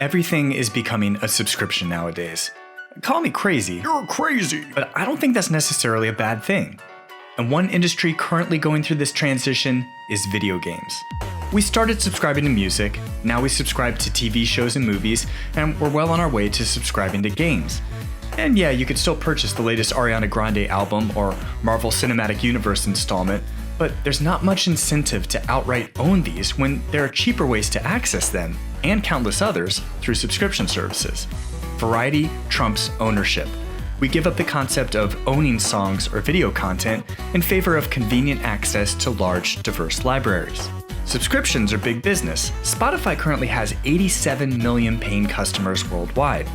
Everything is becoming a subscription nowadays. Call me crazy. You're crazy. But I don't think that's necessarily a bad thing. And one industry currently going through this transition is video games. We started subscribing to music, now we subscribe to TV shows and movies, and we're well on our way to subscribing to games. And yeah, you could still purchase the latest Ariana Grande album or Marvel Cinematic Universe installment, but there's not much incentive to outright own these when there are cheaper ways to access them, and countless others, through subscription services. Variety trumps ownership. We give up the concept of owning songs or video content in favor of convenient access to large, diverse libraries. Subscriptions are big business. Spotify currently has 87 million paying customers worldwide.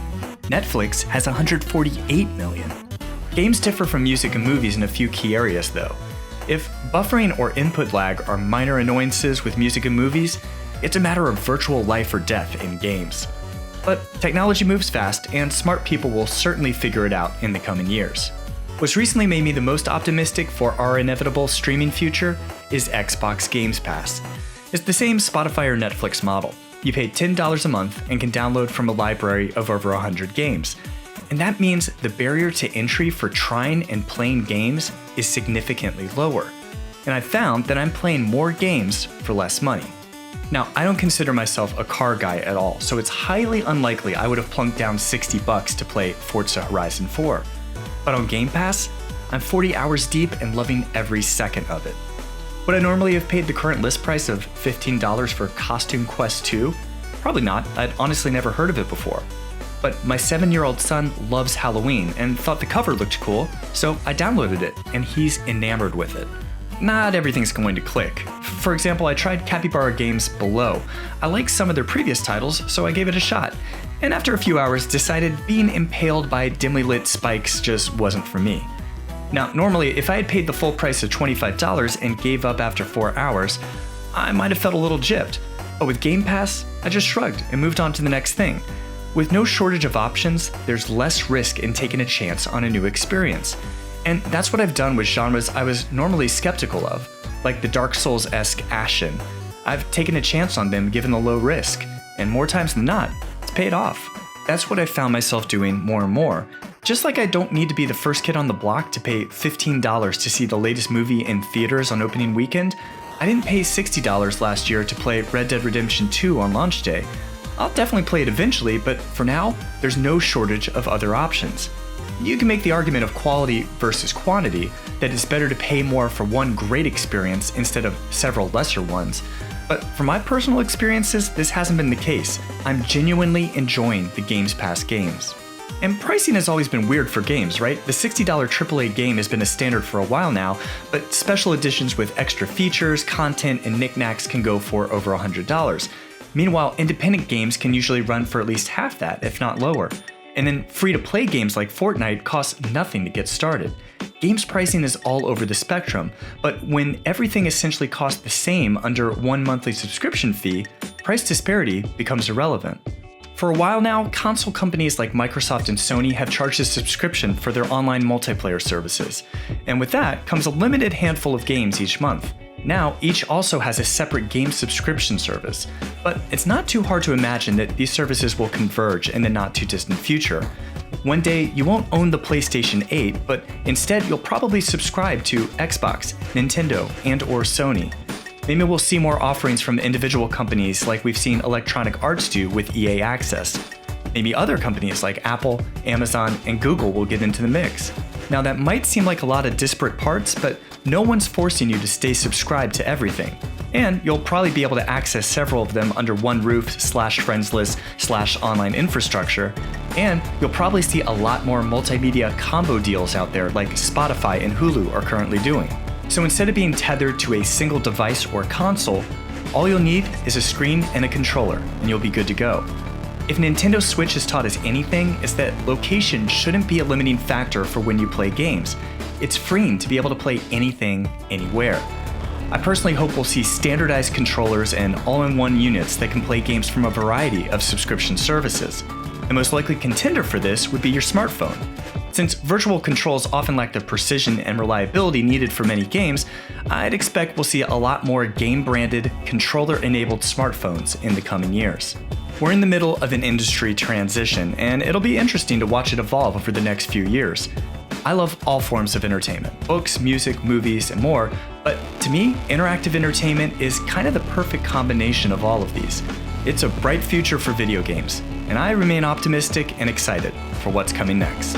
Netflix has 148 million. Games differ from music and movies in a few key areas though. If buffering or input lag are minor annoyances with music and movies, it's a matter of virtual life or death in games. But technology moves fast, and smart people will certainly figure it out in the coming years. What's recently made me the most optimistic for our inevitable streaming future is Xbox Games Pass. It's the same Spotify or Netflix model. You pay $10 a month and can download from a library of over 100 games. And that means the barrier to entry for trying and playing games is significantly lower. And I've found that I'm playing more games for less money. Now, I don't consider myself a car guy at all, so it's highly unlikely I would have plunked down $60 to play Forza Horizon 4. But on Game Pass, I'm 40 hours deep and loving every second of it. Would I normally have paid the current list price of $15 for Costume Quest 2? Probably not, I'd honestly never heard of it before. But my 7-year-old son loves Halloween and thought the cover looked cool, so I downloaded it, and he's enamored with it. Not everything's going to click. For example, I tried Capybara Games Below. I liked some of their previous titles, so I gave it a shot. And after a few hours, decided being impaled by dimly lit spikes just wasn't for me. Now, normally, if I had paid the full price of $25 and gave up after 4 hours, I might have felt a little gypped. But with Game Pass, I just shrugged and moved on to the next thing. With no shortage of options, there's less risk in taking a chance on a new experience. And that's what I've done with genres I was normally skeptical of, like the Dark Souls-esque Ashen. I've taken a chance on them given the low risk, and more times than not, it's paid off. That's what I've found myself doing more and more. Just like I don't need to be the first kid on the block to pay $15 to see the latest movie in theaters on opening weekend, I didn't pay $60 last year to play Red Dead Redemption 2 on launch day. I'll definitely play it eventually, but for now, there's no shortage of other options. You can make the argument of quality versus quantity, that it's better to pay more for one great experience instead of several lesser ones. But for my personal experiences, this hasn't been the case. I'm genuinely enjoying the Games Pass games. And pricing has always been weird for games, right? The $60 AAA game has been a standard for a while now, but special editions with extra features, content, and knickknacks can go for over $100. Meanwhile, independent games can usually run for at least half that, if not lower. And then free-to-play games like Fortnite cost nothing to get started. Games pricing is all over the spectrum, but when everything essentially costs the same under one monthly subscription fee, price disparity becomes irrelevant. For a while now, console companies like Microsoft and Sony have charged a subscription for their online multiplayer services. And with that comes a limited handful of games each month. Now, each also has a separate game subscription service, but it's not too hard to imagine that these services will converge in the not-too-distant future. One day, you won't own the PlayStation 8, but instead you'll probably subscribe to Xbox, Nintendo, and/or Sony. Maybe we'll see more offerings from individual companies like we've seen Electronic Arts do with EA Access. Maybe other companies like Apple, Amazon, and Google will get into the mix. Now that might seem like a lot of disparate parts, but no one's forcing you to stay subscribed to everything. And you'll probably be able to access several of them under one roof /friends list /online infrastructure. And you'll probably see a lot more multimedia combo deals out there like Spotify and Hulu are currently doing. So instead of being tethered to a single device or console, all you'll need is a screen and a controller, and you'll be good to go. If Nintendo Switch has taught us anything, it's that location shouldn't be a limiting factor for when you play games. It's freeing to be able to play anything, anywhere. I personally hope we'll see standardized controllers and all-in-one units that can play games from a variety of subscription services. The most likely contender for this would be your smartphone. Since virtual controls often lack the precision and reliability needed for many games, I'd expect we'll see a lot more game-branded, controller-enabled smartphones in the coming years. We're in the middle of an industry transition, and it'll be interesting to watch it evolve over the next few years. I love all forms of entertainment, books, music, movies, and more, but to me, interactive entertainment is kind of the perfect combination of all of these. It's a bright future for video games, and I remain optimistic and excited for what's coming next.